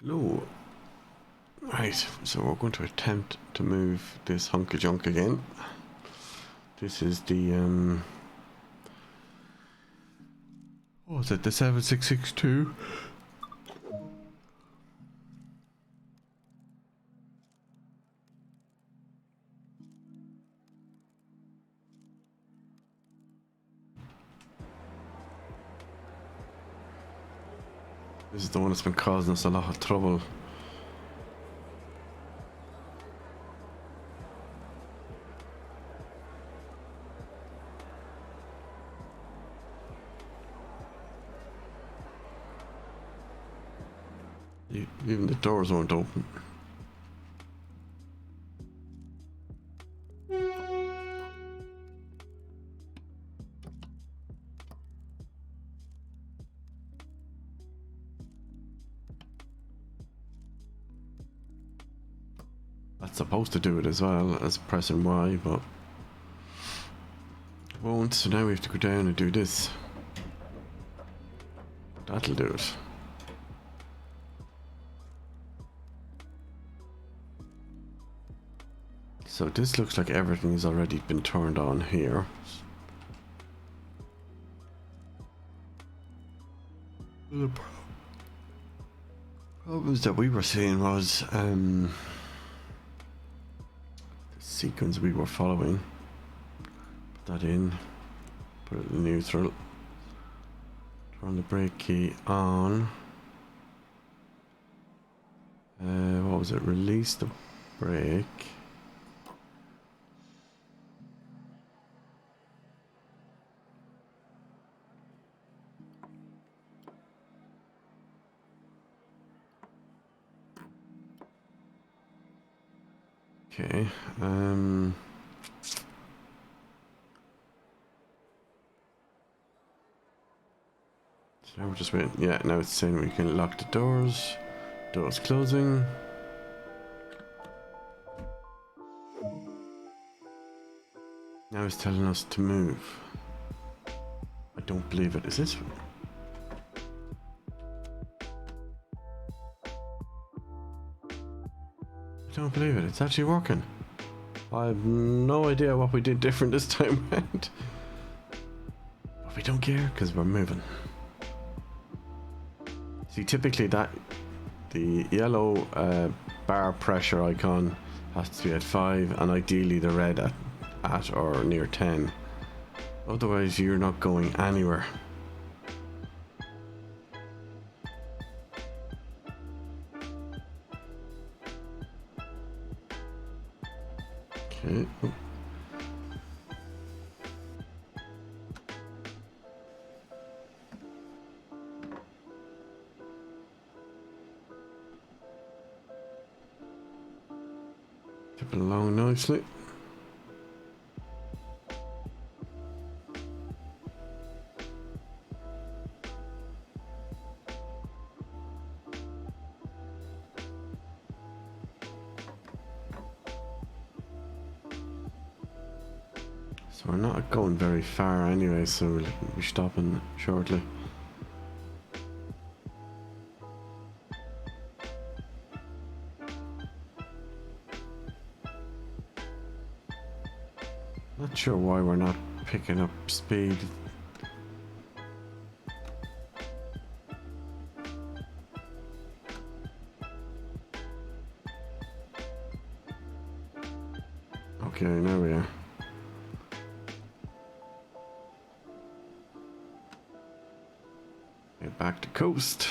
Hello. Right, so we're going to attempt to move this hunk of junk again. This is the what was it, the 7662? This is the one that's been causing us a lot of trouble. Even the doors won't open. That's supposed to do it as well as pressing Y, but it won't, so now we have to go down and do this. That'll do it. So this looks like everything's already been turned on here. The problems that we were seeing was the sequence we were following. Put that in, put it in neutral, turn the brake key on. What was it? Release the brake. Okay, so now we're just waiting. Yeah, now it's saying we can lock the doors. Doors closing. Now it's telling us to move. I don't believe it. Is this? I don't believe it. It's actually working. I have no idea what we did different this time around. But we don't care because we're moving. See, typically the yellow bar pressure icon has to be at 5 and ideally the red at or near 10. Otherwise you're not going anywhere. Okay. Tipping along nicely. So we're not going very far anyway, so we'll be stopping shortly. Not sure why we're not picking up speed. Okay, now we are. Get back to coast.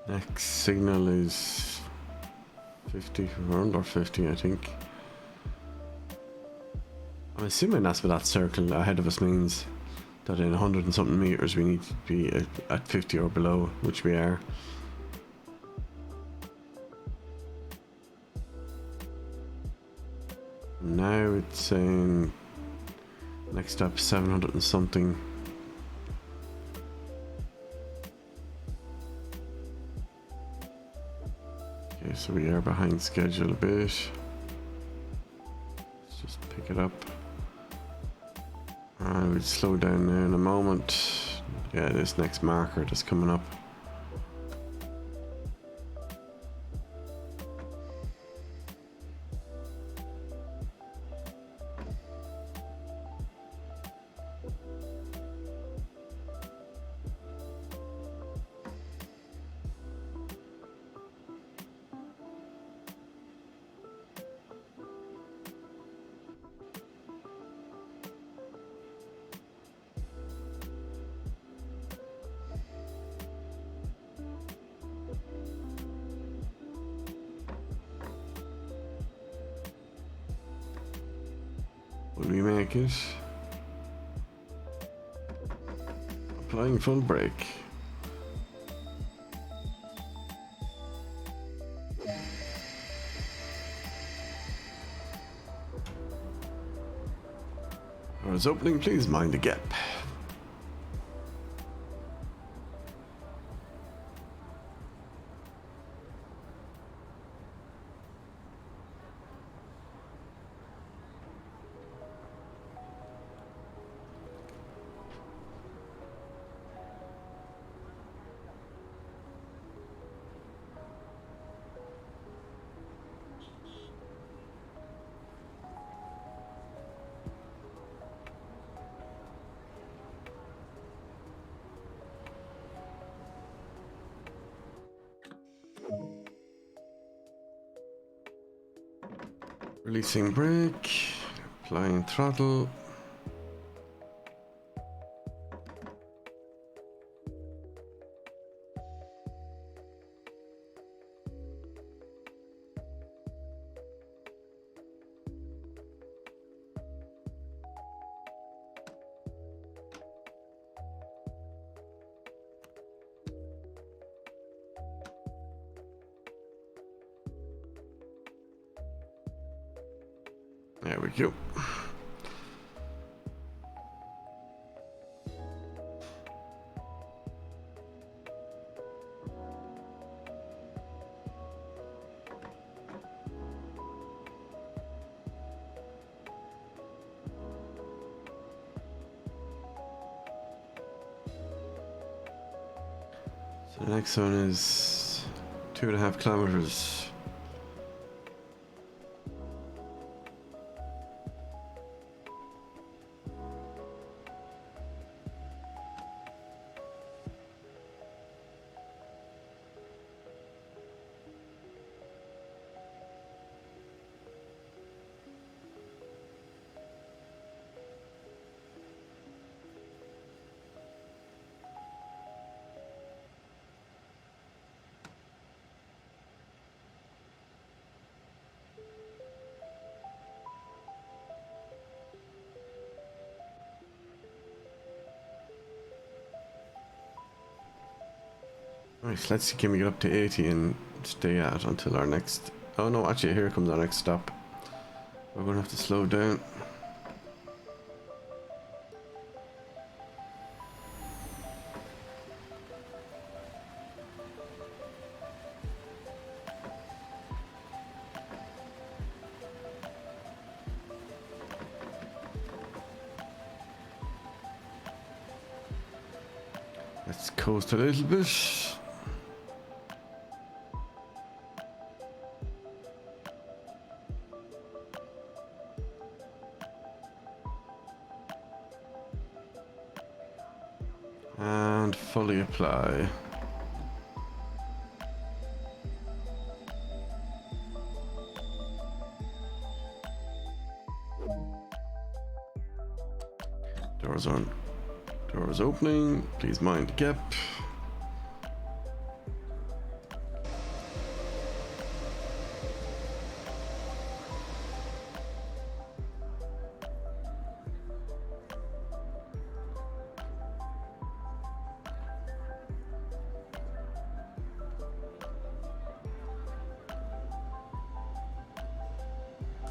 Next signal is 50, or under 50, I think. I'm assuming that's what that circle ahead of us means. That in 100 and something meters we need to be at 50 or below, which we are. Now it's saying next up 700 and something. Okay, so we are behind schedule a bit. Let's just pick it up. Alright, we'll slow down there in a moment. Yeah, this next marker that's coming up. Will we make it? Applying full brake. Doors opening, please mind the gap. Releasing brake, applying throttle. There we go. So the next one is 2.5 kilometers. Right, let's see, can we get up to 80 and stay at until our next... Oh no, actually here comes our next stop. We're gonna have to slow down. Let's coast a little bit. And fully apply. Doors on. Doors opening. Please mind the gap.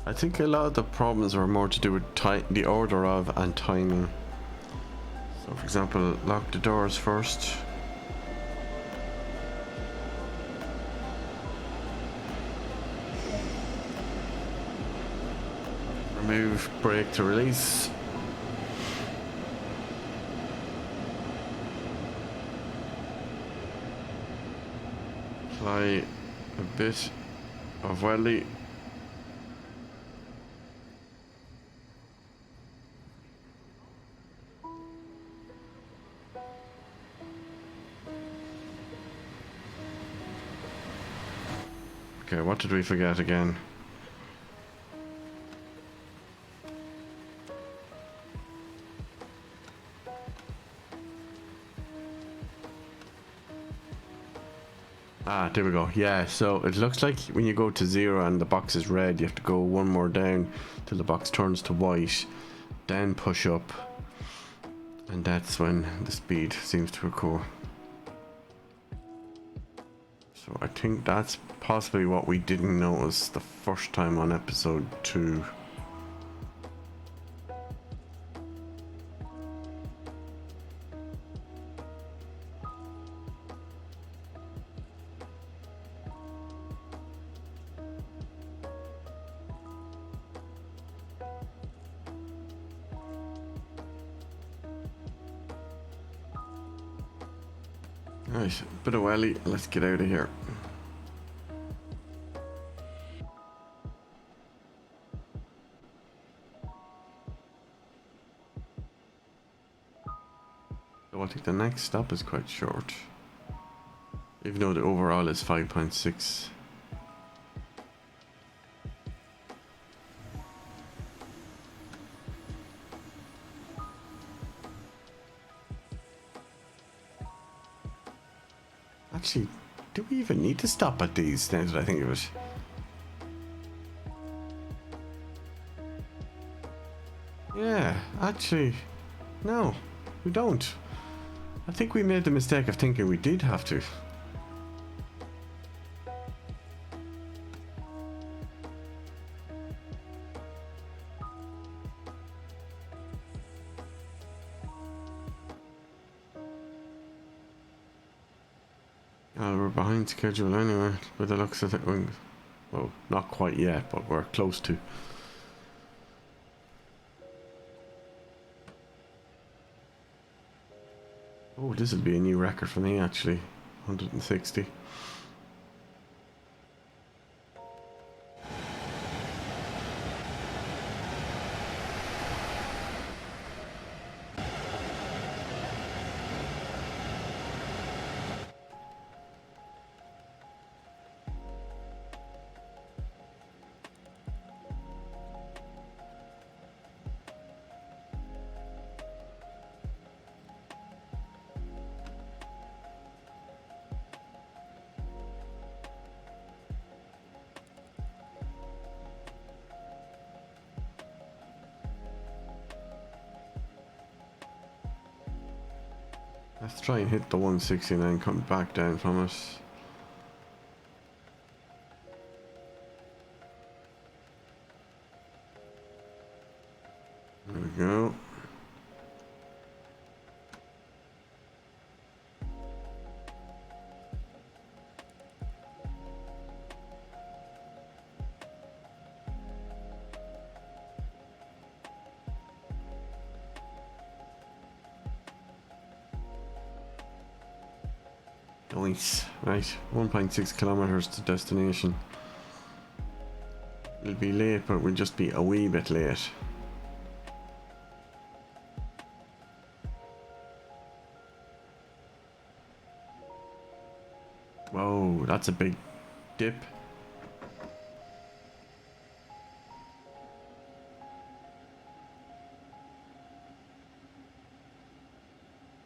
I think a lot of the problems were more to do with the order of and timing. So for example, lock the doors first. Move, brake to release. Apply a bit of welly. Okay, what did we forget again? Ah, there we go. Yeah, so it looks like when you go to 0 and the box is red, you have to go one more down till the box turns to white, then push up, and that's when the speed seems to occur. So I think that's possibly what we didn't notice the first time on episode 2. Right, bit of welly, let's get out of here. So I think the next stop is quite short, even though the overall is 5.6. Actually, do we even need to stop at these now that I think of it? Yeah, actually, no, we don't. I think we made the mistake of thinking we did have to. We're behind schedule anyway, by the looks of it. Well, not quite yet, but we're close to. Oh, this will be a new record for me actually. 160. Let's try and hit the 160 and then come back down from it. There we go. Nice. Right, 1.6 kilometers to destination. It'll be late, but we'll just be a wee bit late. Whoa, that's a big dip.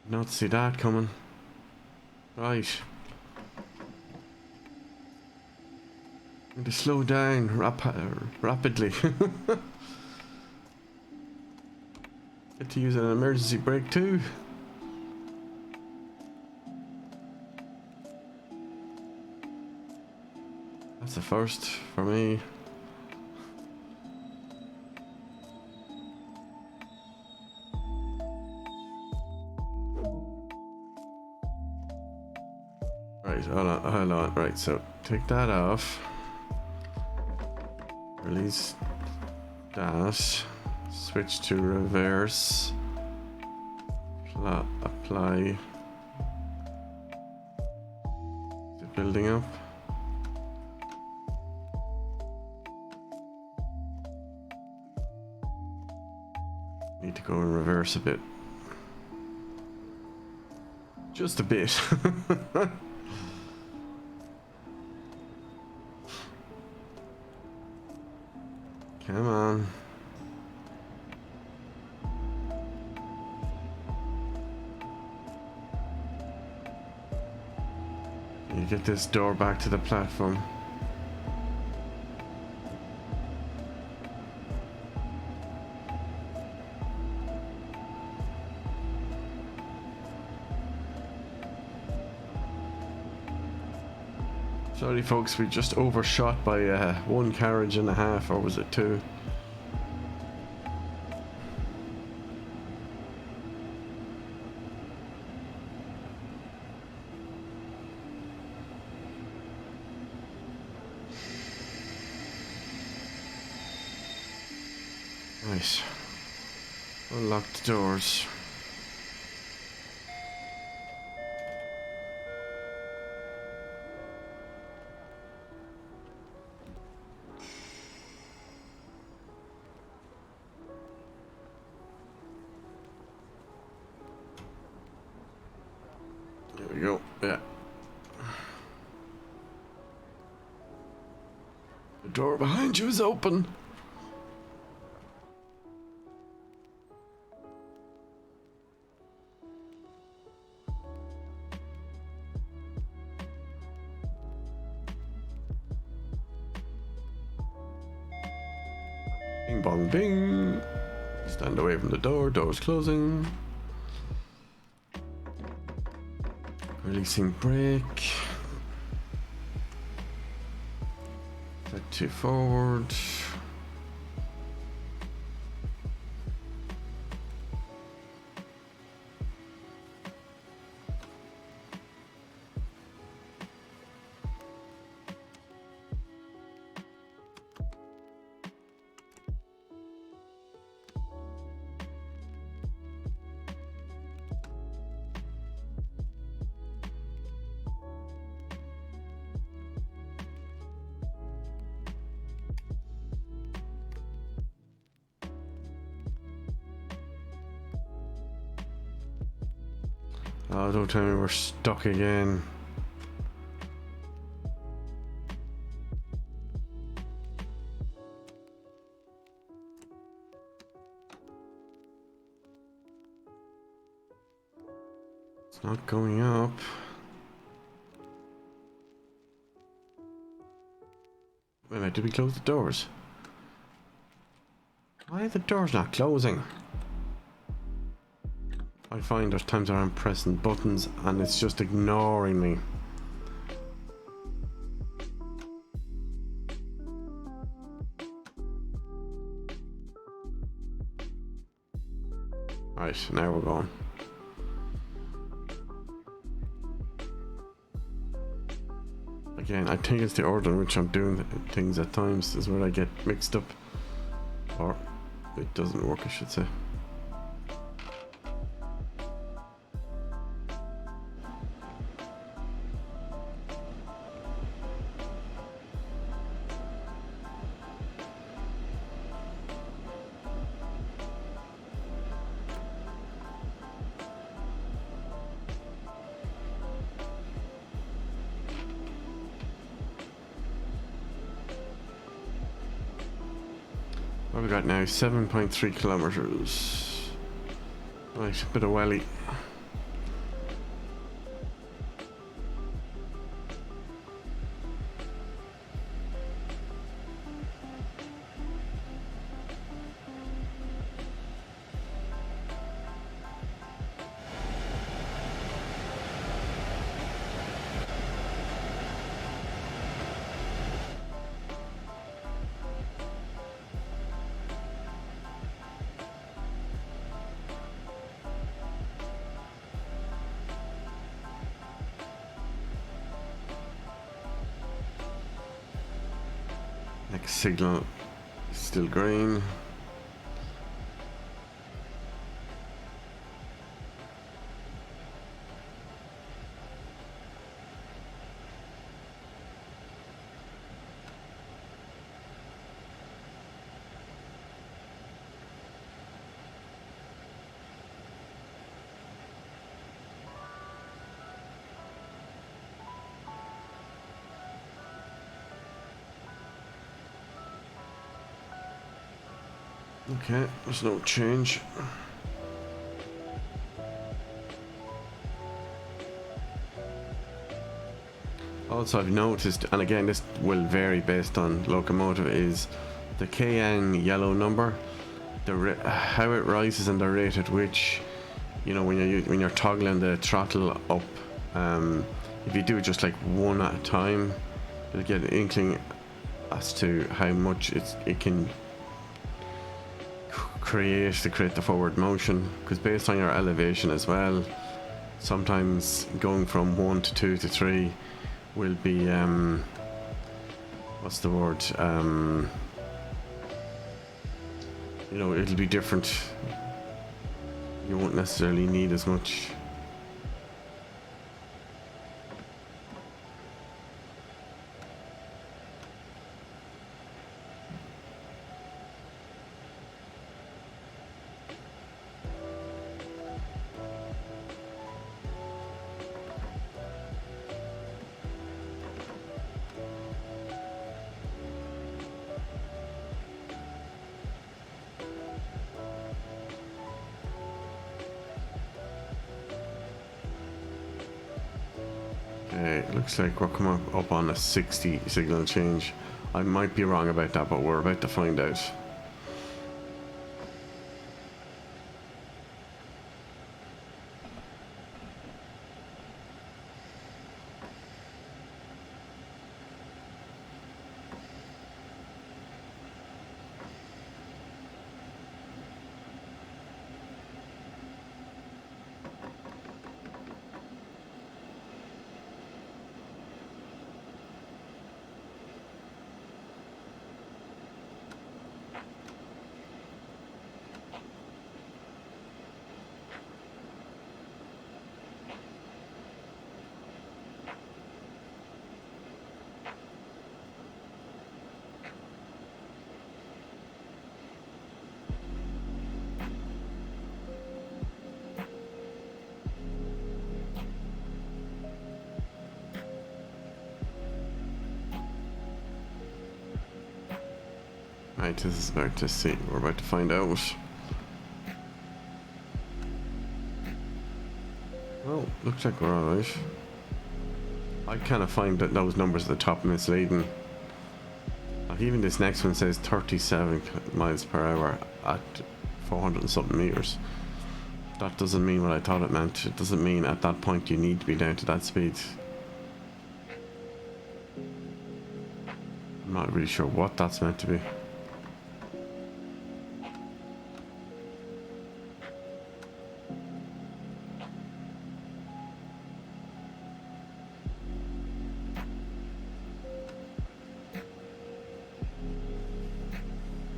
Not see that coming. Right. Need to slow down rapidly. Get to use an emergency brake too. That's a first for me. Right, hold on. Right, so take that off. Release that. Switch to reverse. Apply. Is it building up? Need to go in reverse a bit. Just a bit. Come on. You get this door back to the platform. Sorry folks, we just overshot by 1 carriage and a half, or was it 2? Nice. Unlock the doors. There we go. Yeah. The door behind you is open. Bing bong bing. Stand away from the door. Door's closing. Releasing brake. Set to forward. Oh, don't tell me we're stuck again. It's not going up. Wait a minute, did we close the doors? Why are the doors not closing? I find there's times where I'm pressing buttons and it's just ignoring me. Right, now we're going. Again, I think it's the order in which I'm doing things at times is where I get mixed up. Or it doesn't work, I should say. What have we got now? 7.3 kilometers. Right, a bit of welly. Next signal, still green. Okay, there's no change. Also, I've noticed, and again, this will vary based on locomotive, is the KN yellow number, how it rises and the rate at which, you know, when you're toggling the throttle up. If you do just like one at a time, you'll get an inkling as to how much it can create the forward motion, because based on your elevation as well, sometimes going from 1 to 2 to 3 will be what's the word, you know, it'll be different. You won't necessarily need as much. Okay, it looks like we're coming up on a 60 signal change. I might be wrong about that, but we're about to find out. Right, this is about to see. We're about to find out. Well, looks like we're alright. I kind of find that those numbers at the top misleading. Like even this next one says 37 miles per hour at 400 and something meters. That doesn't mean what I thought it meant. It doesn't mean at that point you need to be down to that speed. I'm not really sure what that's meant to be.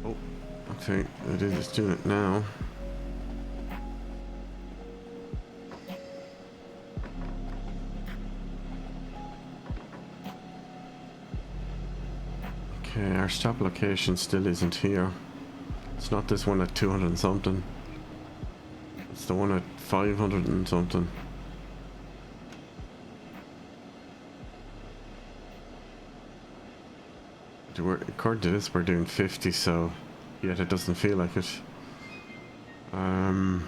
Oh, okay, it is doing it now. Okay, our stop location still isn't here. It's not this one at 200 and something. It's the one at 500 and something. According to this, we're doing 50, so yet it doesn't feel like it. I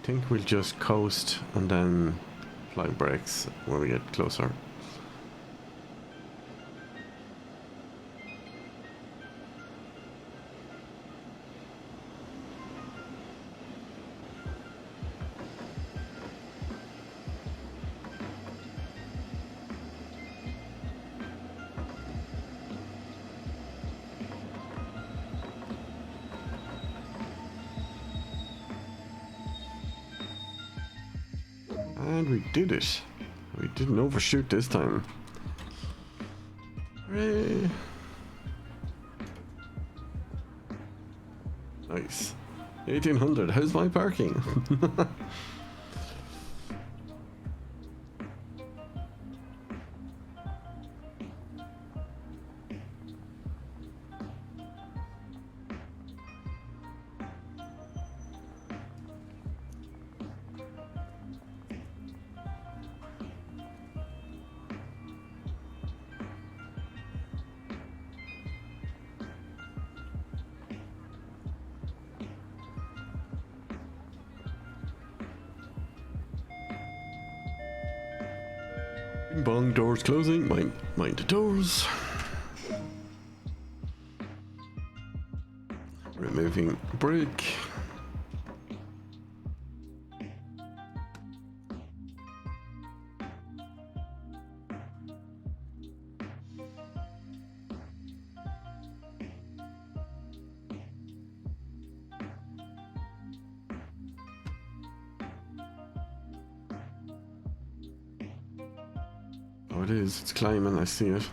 think we'll just coast and then apply brakes when we get closer. And we did it. We didn't overshoot this time. Hooray. Nice. 1800. How's my parking? Bing bong, doors closing. Mind the doors. Removing brake. Oh, it is. It's climbing. I see it.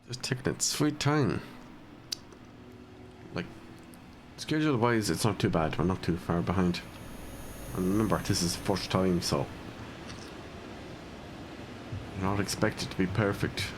Just taking its sweet time. Like, schedule-wise, it's not too bad. We're not too far behind. And remember, this is the first time, so you're not expected to be perfect.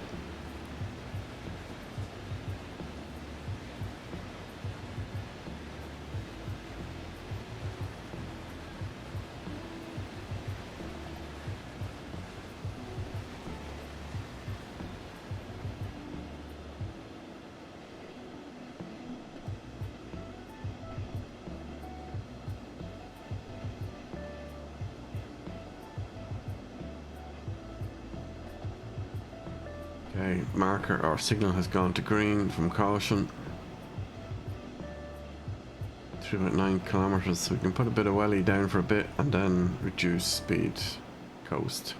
Okay, marker or signal has gone to green from caution. Through about 9 kilometers, so we can put a bit of welly down for a bit and then reduce speed, coast.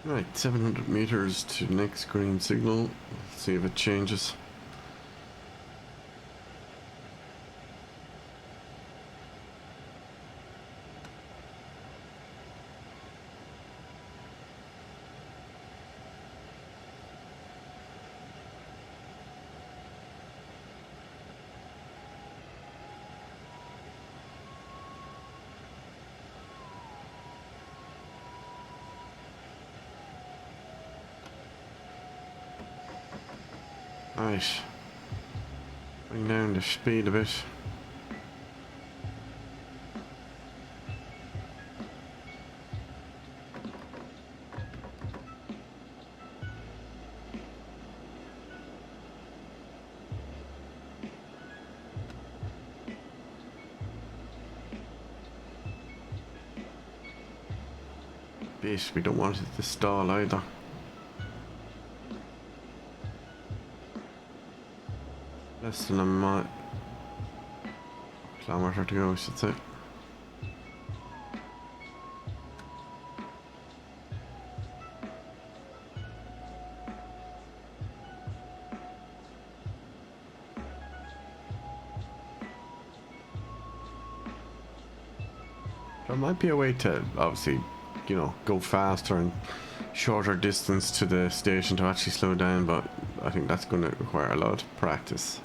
Right, 700 meters to next green signal. Let's see if it changes. Right, bring down the speed a bit. Bit, we don't want it to stall either. Less than a kilometer to go, I should say. There might be a way to, obviously, you know, go faster and shorter distance to the station to actually slow down, but I think that's going to require a lot of practice.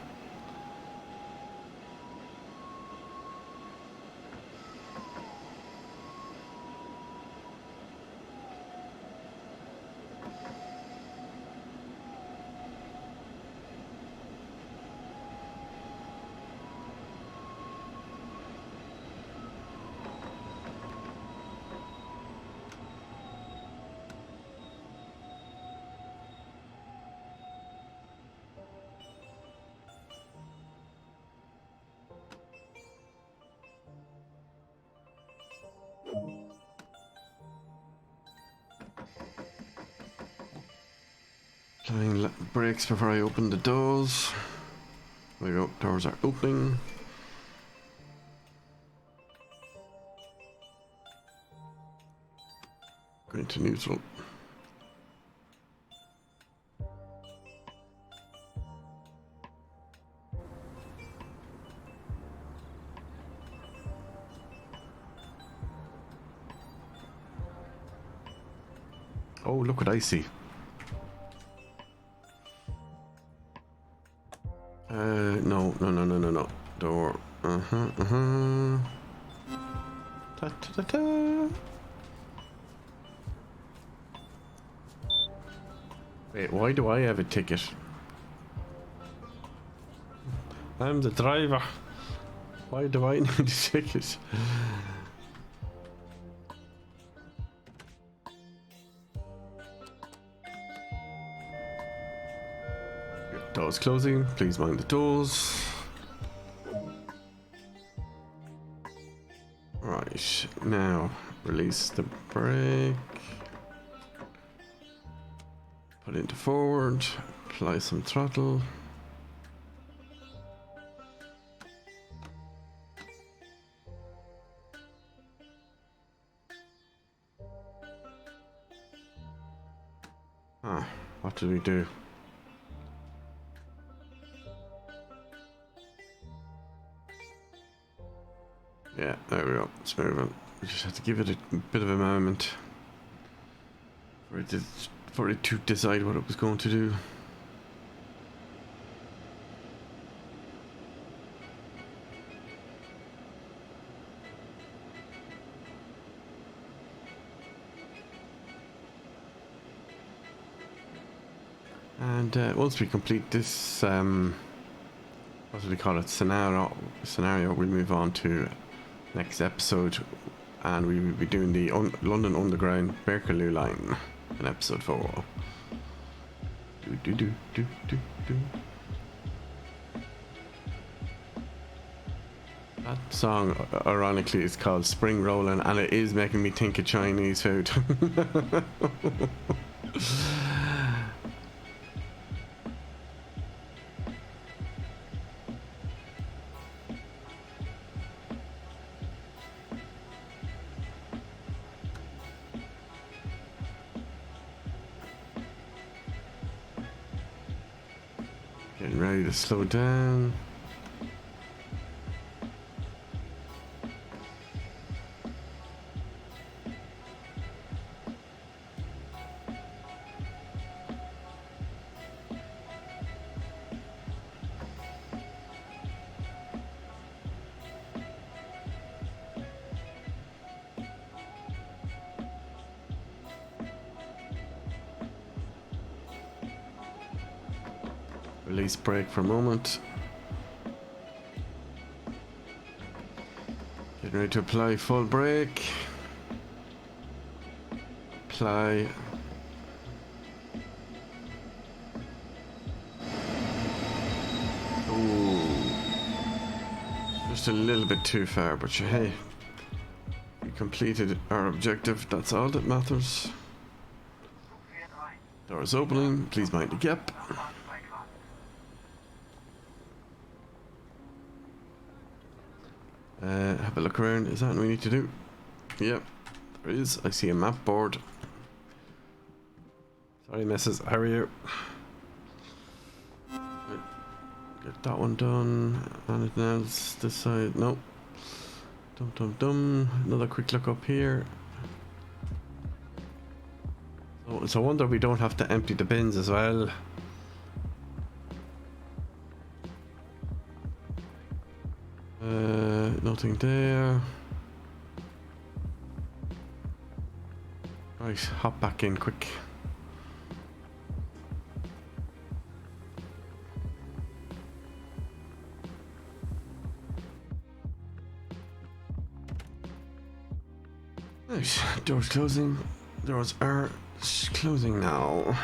Applying brakes before I open the doors. There we go, doors are opening. Going to neutral. Oh, look what I see. No. Door. Ta ta ta ta. Wait, why do I have a ticket? I'm the driver. Why do I need a ticket? Doors closing, please mind the doors. Right, now release the brake. Put into forward, apply some throttle. What did we do? Yeah, there we go. It's moving. We just have to give it a bit of a moment for it to decide what it was going to do. And once we complete this, what do we call it? Scenario, we'll move on to next episode, and we will be doing the London Underground Bakerloo line in episode 4. That song, ironically, is called Spring Rollin', and it is making me think of Chinese food. Getting ready to slow down. Release brake for a moment. Getting ready to apply full brake. Apply. Ooh. Just a little bit too far, but hey, we completed our objective. That's all that matters. Doors opening. Please mind the gap. Have a look around. Is that what we need to do? Yep, there is. I see a map board. Sorry, missus. How are you? Right. Get that one done. Anything else this side? Nope. Another quick look up here. So I wonder we don't have to empty the bins as well. Nothing there. Right, hop back in quick. Right, doors closing. Doors are closing now.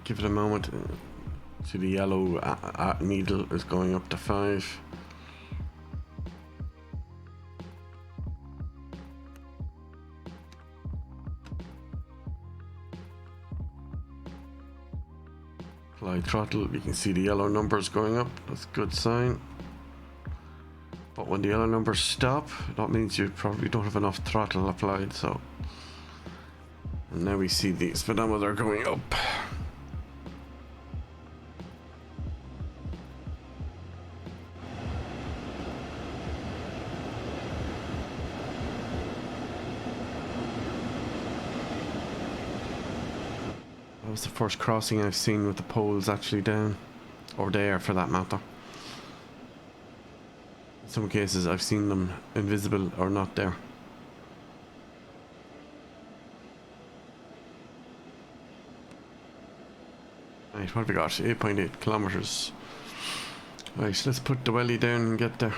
Give it a moment. See, the yellow needle is going up to 5. Apply throttle. You can see the yellow numbers going up. That's a good sign. But when the yellow numbers stop, that means you probably don't have enough throttle applied. So, and now we see the speedometer going up. That was the first crossing I've seen with the poles actually down, or there for that matter. In some cases I've seen them invisible or not there. Right, what have we got? 8.8 kilometers. Right, let's put the welly down and get there.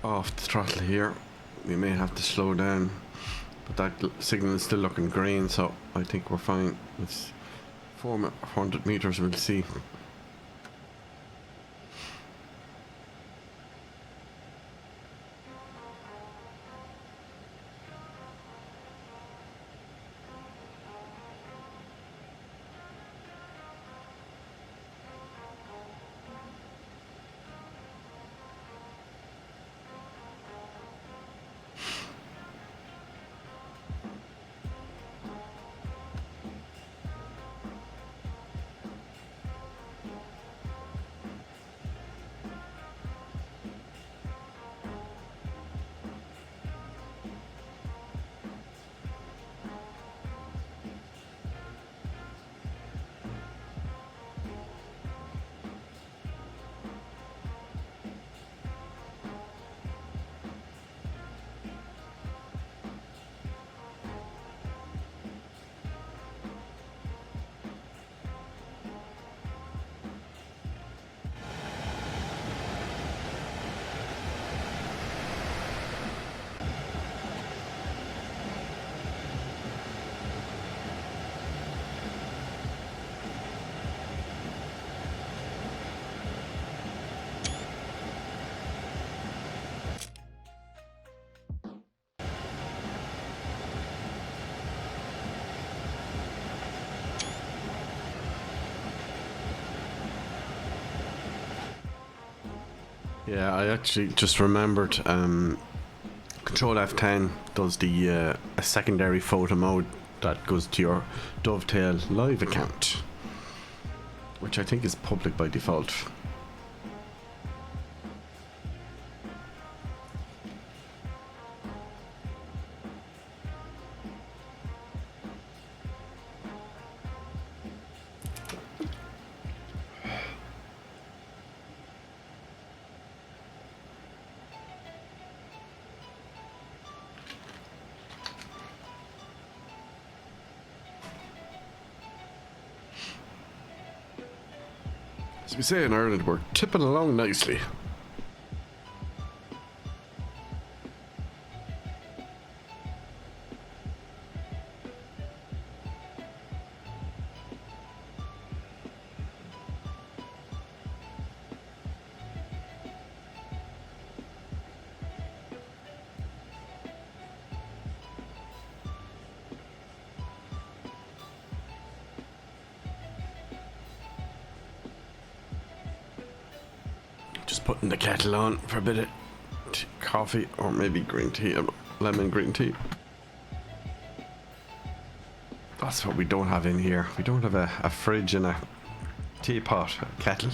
Off the throttle here. We may have to slow down, but that signal is still looking green, so I think we're fine. It's 400 meters, we'll see. Yeah, I actually just remembered Control F10 does the a secondary photo mode that goes to your Dovetail live account, which I think is public by default. As we say in Ireland, we're tipping along nicely. putting the kettle on for a bit of coffee or maybe green tea, lemon green tea. That's what we don't have in here. We don't have a fridge and a teapot, a kettle.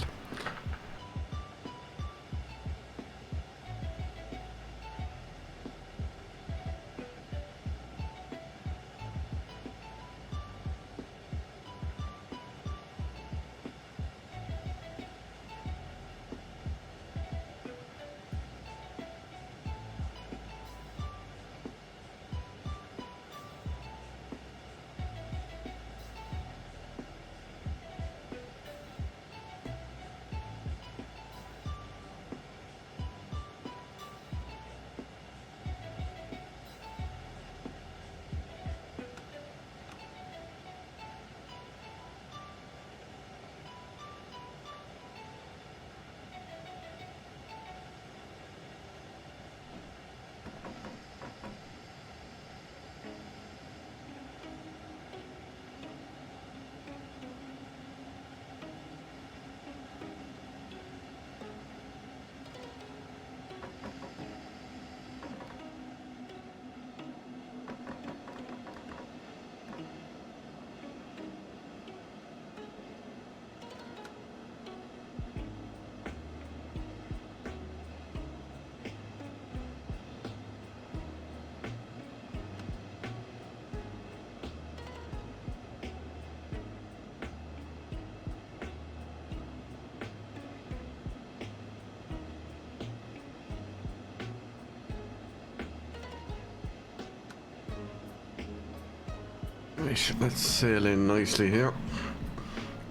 Right, let's sail in nicely here.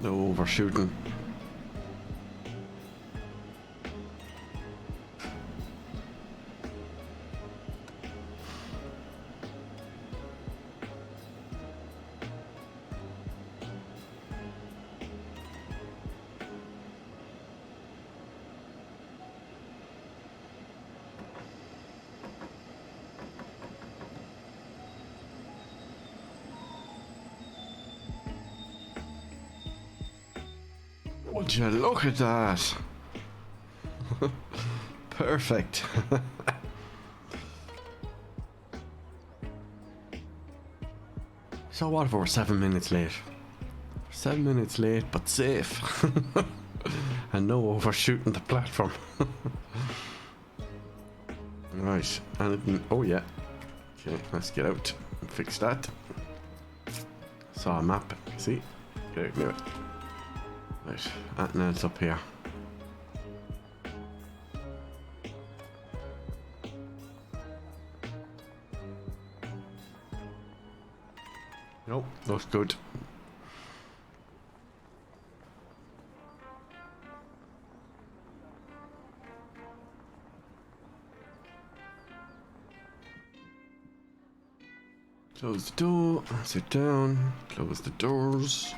No overshooting. Would you look at that? Perfect. So what if we're 7 minutes late? 7 minutes late, but safe. And no overshooting the platform. Right, and oh yeah. Okay, let's get out and fix that. Saw a map, see? Get out, knew it. Right, anything else up here? Nope, looks good. Close the door, sit down, close the doors.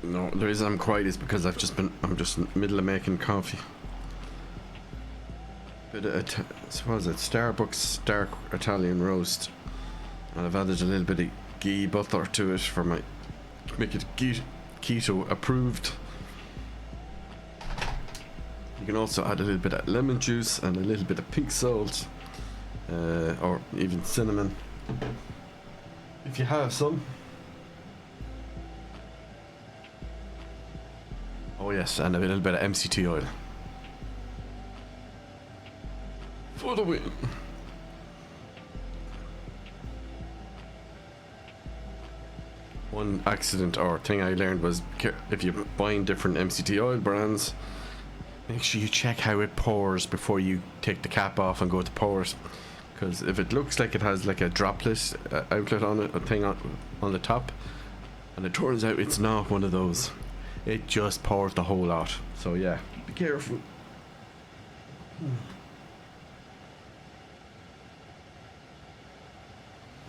No, the reason I'm quiet is because I'm just in the middle of making coffee. Bit of suppose it's Starbucks dark Italian roast, and I've added a little bit of ghee butter to it for make it keto approved. You can also add a little bit of lemon juice and a little bit of pink salt, or even cinnamon, if you have some. Oh yes, and a little bit of MCT oil. For the win. One accident or thing I learned was if you're buying different MCT oil brands, make sure you check how it pours before you take the cap off and go to pour it. Because if it looks like it has like a droplet outlet on it, a thing on the top, and it turns out it's not one of those, it just pours the whole lot. So yeah, be careful.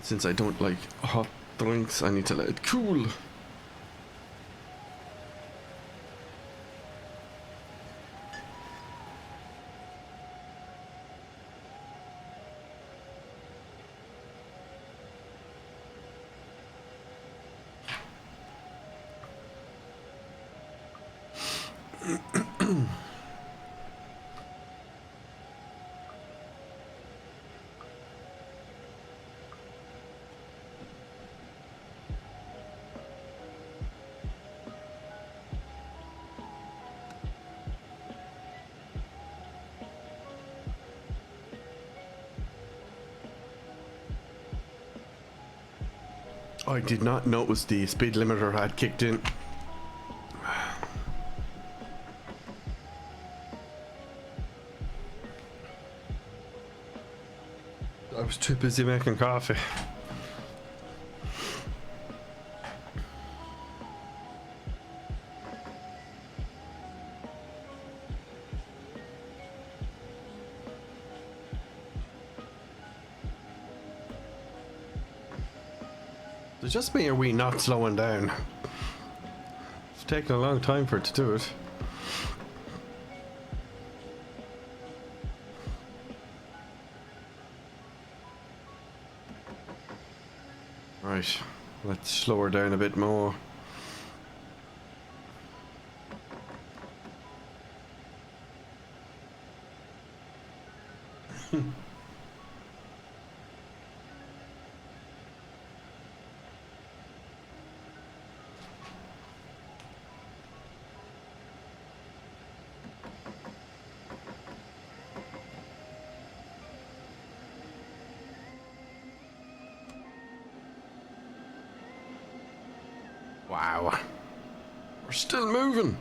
Since I don't like hot drinks, I need to let it cool. I did not notice the speed limiter had kicked in. I was too busy making coffee. It's just me or we not slowing down. It's taken a long time for it to do it. Right, let's slow her down a bit more. Wow, we're still moving.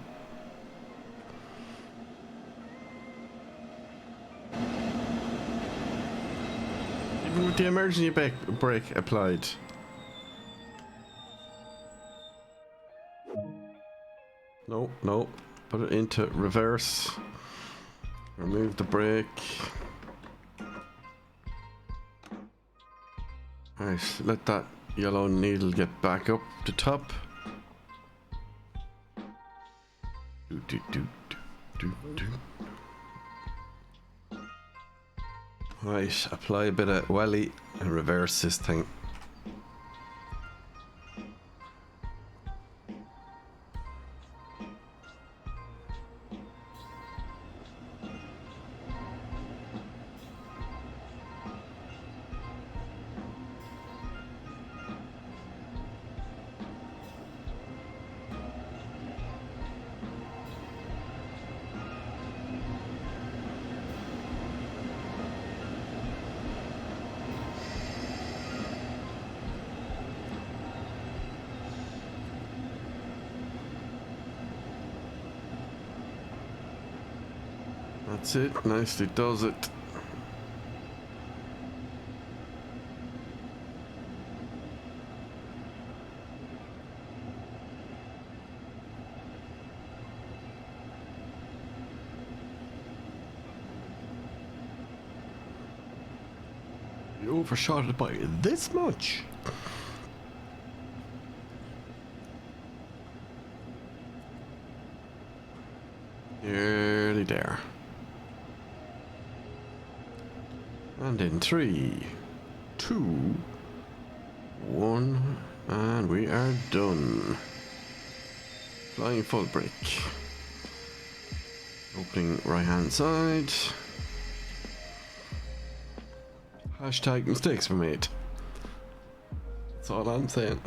Even with the emergency brake applied. No, no, put it into reverse. Remove the brake. Right, let that yellow needle get back up the top. Right, apply a bit of welly and reverse this thing. That's it, nicely does it. You overshot it by this much. Nearly there. And in 3, 2, 1, and we are done. Flying full brake. Opening right hand side. Hashtag mistakes were made. That's all I'm saying.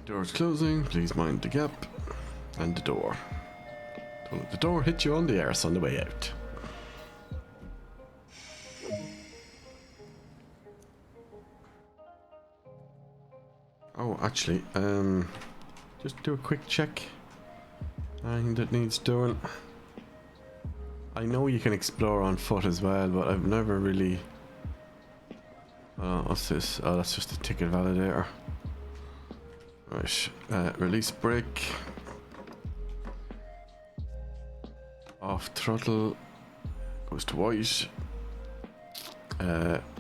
Doors closing, please mind the gap. And the door. Don't let the door hit you on the arse on the way out. Oh, actually, just do a quick check. Anything that needs doing. I know you can explore on foot as well, but I've never really... what's this? Oh, that's just a ticket validator. Right, release brake. Off throttle. Goes to white.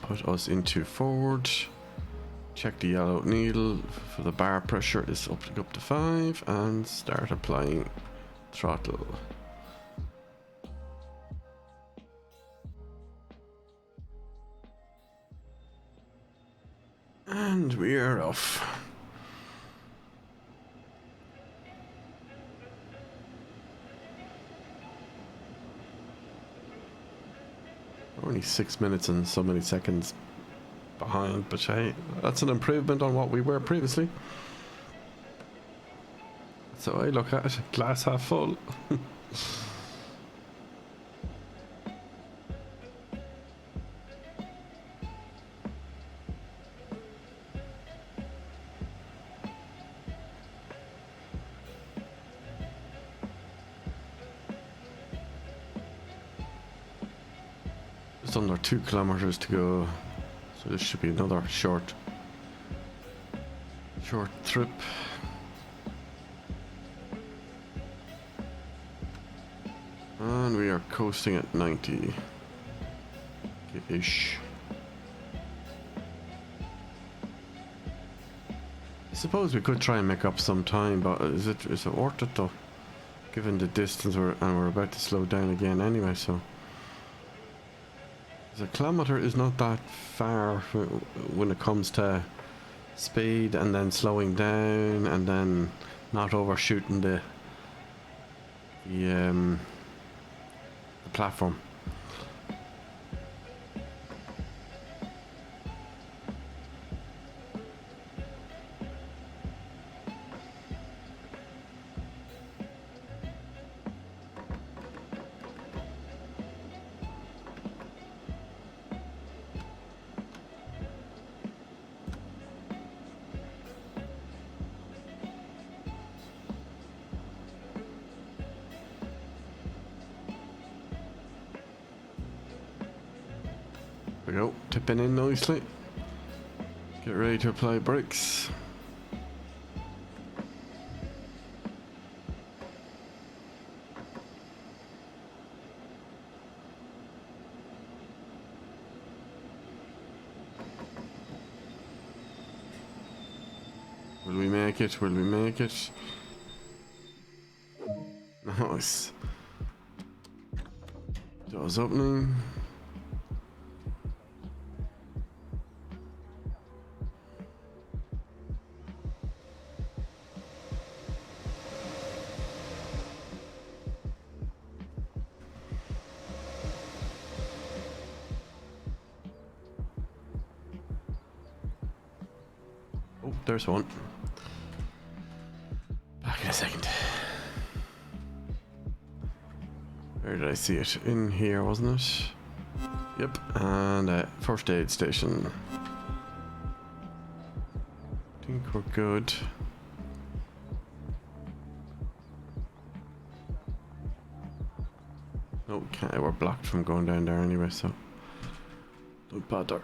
Put us into forward. Check the yellow needle for the bar pressure is up to 5 and start applying throttle. And we are off. Only 6 minutes and so many seconds behind, but hey, that's an improvement on what we were previously. So I look at it, glass half full. Just under 2 kilometers to go, so this should be another short trip. And we are coasting at 90-ish. I suppose we could try and make up some time, but is it worth it though? Given the distance we're about to slow down again anyway, so. A kilometer is not that far when it comes to speed and then slowing down and then not overshooting the platform. There we go, tipping in nicely. Get ready to apply brakes. Will we make it? Will we make it? Nice. Doors opening. Oh, there's one. Back in a second. Where did I see it? In here, wasn't it? Yep, and first aid station. I think we're good. Okay, we're blocked from going down there anyway, so don't bother.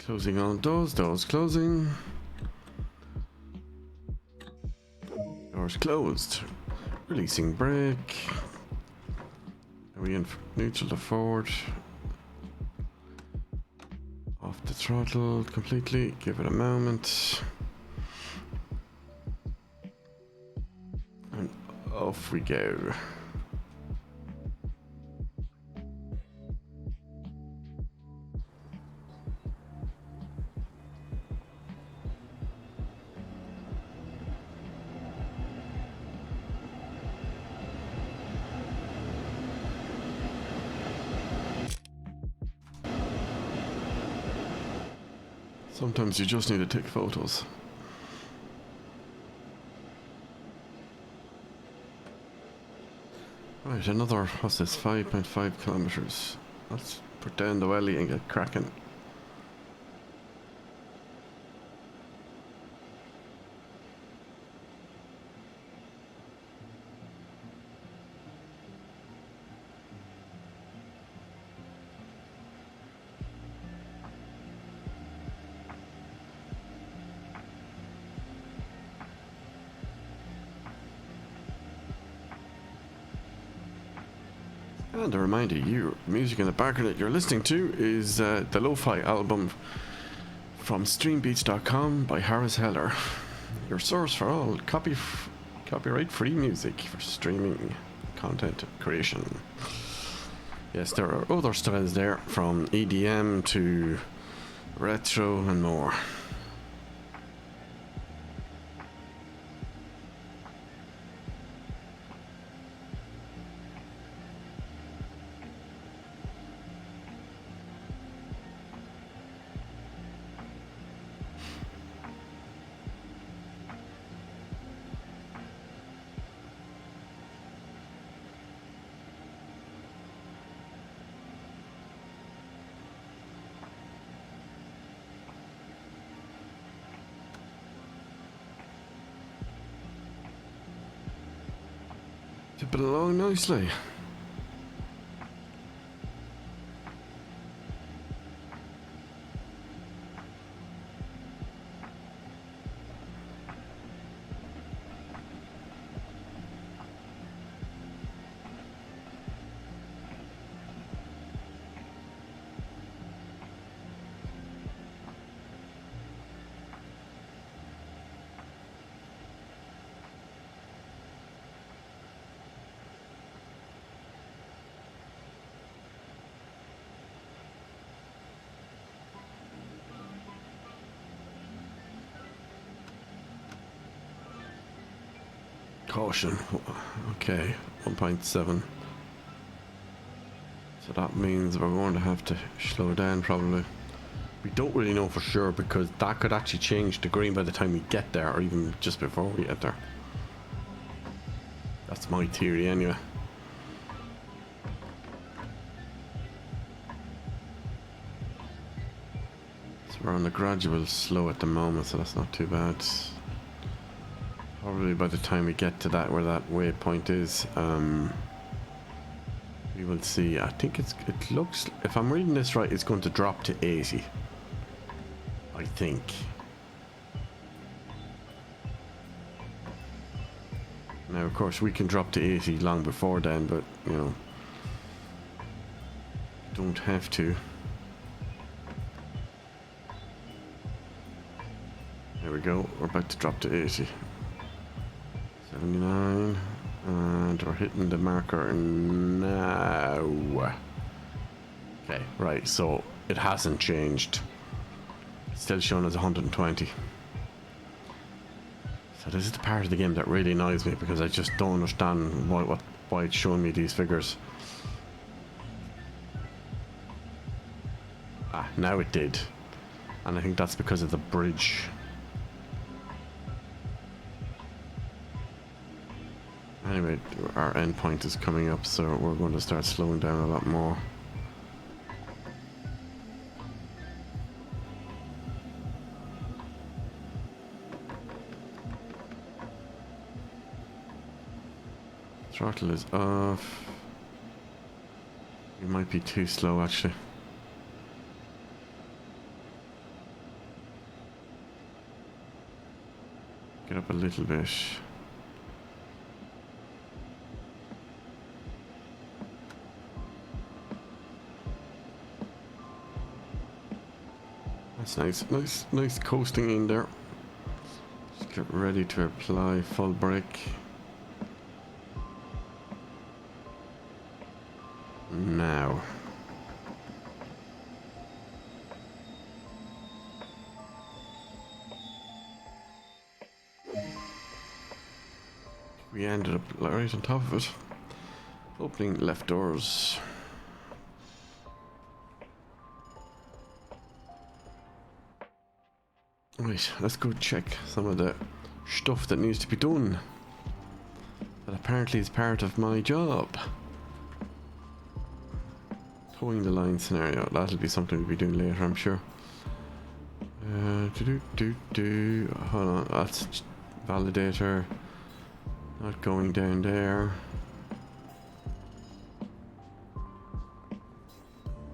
Closing on those, doors closing. Doors closed. Releasing brake. Are we in neutral to forward? Off the throttle completely. Give it a moment. And off we go. Sometimes you just need to take photos. Right, another, what's this, 5.5 kilometers. Let's put down the welly and get cracking. And a reminder, the music in the background that you're listening to is the Lo-Fi album from streambeats.com by Harris Heller, your source for all copyright-free music for streaming content creation. Yes, there are other styles there, from EDM to retro and more. Tipping along nicely. Caution. Okay, 1.7. So that means we're going to have to slow down probably. We don't really know for sure because that could actually change to green by the time we get there, or even just before we get there. That's my theory anyway. So we're on the gradual slow at the moment, so that's not too bad. Probably by the time we get to that, where that waypoint is, we will see. I think it looks, if I'm reading this right, it's going to drop to 80. I think. Now, of course, we can drop to 80 long before then, but, you know, don't have to. There we go. We're about to drop to 80. 79, and we're hitting the marker now. Okay, right, so it hasn't changed. It's still shown as 120. So this is the part of the game that really annoys me, because I just don't understand why it's showing me these figures. Ah, now it did. And I think that's because of the bridge. Anyway, our endpoint is coming up, so we're going to start slowing down a lot more. Throttle is off. We might be too slow actually. Get up a little bit. That's nice. Nice coasting in there. Just get ready to apply full brake. Now. We ended up right on top of it. Opening left doors. Right, let's go check some of the stuff that needs to be done. That apparently is part of my job. Towing the line scenario. That'll be something we'll be doing later, I'm sure. Hold on, that's validator. Not going down there.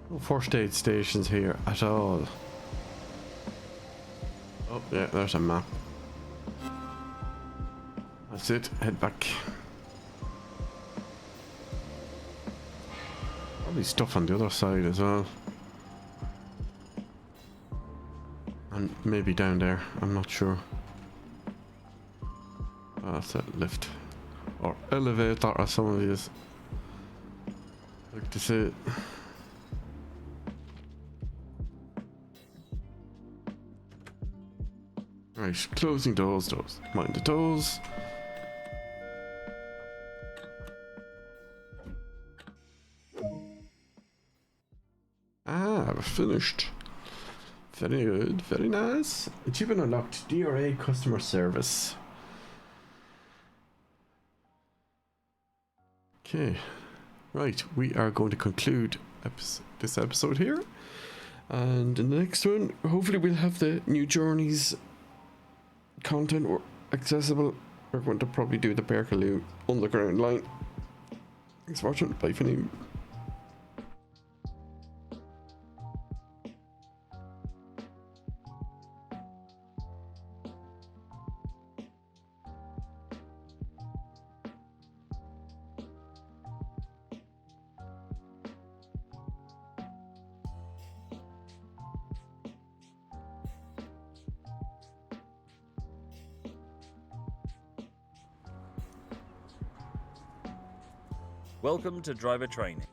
No first aid stations here at all. Oh, yeah, there's a map. That's it, head back. Probably stuff on the other side as well. And maybe down there, I'm not sure. Oh, that's a lift. Or elevator, as some of these like to say it. Right, closing doors. Mind the doors. Ah, we're finished. Very good, very nice. Achievement unlocked. DRA customer service. Okay, right. We are going to conclude this episode here, and in the next one, hopefully, we'll have the new journeys content accessible. We're going to probably do the Berkeley Underground line. Thanks for watching. Bye for now. Welcome to driver training.